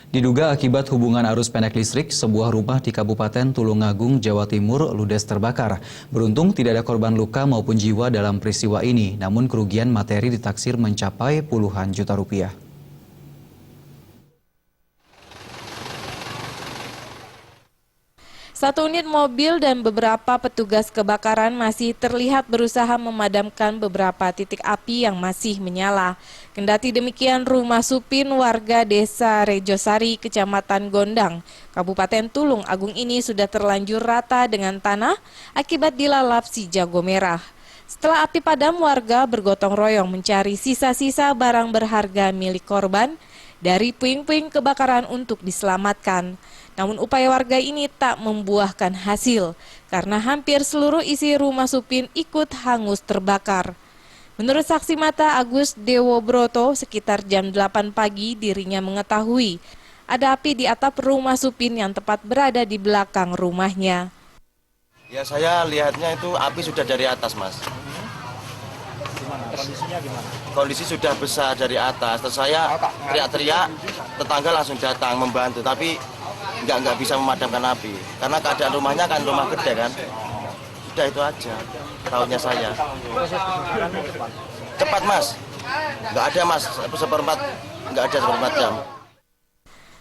Diduga akibat hubungan arus pendek listrik, sebuah rumah di Kabupaten Tulungagung, Jawa Timur ludes terbakar. Beruntung tidak ada korban luka maupun jiwa dalam peristiwa ini, namun kerugian materi ditaksir mencapai puluhan juta rupiah. Satu unit mobil dan beberapa petugas kebakaran masih terlihat berusaha memadamkan beberapa titik api yang masih menyala. Kendati demikian, rumah Supin warga Desa Rejosari, Kecamatan Gondang, Kabupaten Tulung Agung ini sudah terlanjur rata dengan tanah akibat dilalap si jago merah. Setelah api padam, warga bergotong royong mencari sisa-sisa barang berharga milik korban dari puing-puing kebakaran untuk diselamatkan. Namun upaya warga ini tak membuahkan hasil karena hampir seluruh isi rumah Supin ikut hangus terbakar. Menurut saksi mata Agus Dewobroto, sekitar jam 8 pagi dirinya mengetahui ada api di atap rumah Supin yang tepat berada di belakang rumahnya. Ya, saya lihatnya itu api sudah dari atas, Mas. Kondisinya gimana? Kondisi sudah besar dari atas. Terus saya teriak-teriak, tetangga langsung datang membantu, tapi nggak bisa memadamkan api. Karena keadaan rumahnya kan rumah gede kan. Sudah itu aja, tahunya saya. Cepat, Mas. Nggak ada, Mas. Nggak ada seperempat jam.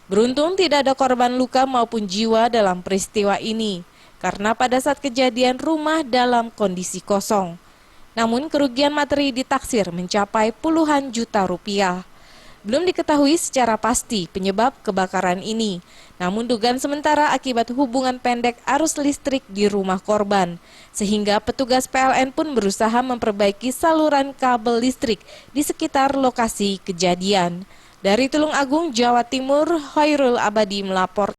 Beruntung tidak ada korban luka maupun jiwa dalam peristiwa ini, karena pada saat kejadian rumah dalam kondisi kosong. Namun kerugian materi ditaksir mencapai puluhan juta rupiah. Belum diketahui secara pasti penyebab kebakaran ini. Namun dugaan sementara akibat hubungan pendek arus listrik di rumah korban. Sehingga petugas PLN pun berusaha memperbaiki saluran kabel listrik di sekitar lokasi kejadian. Dari Tulung Agung, Jawa Timur, Khairul Abadi melapor.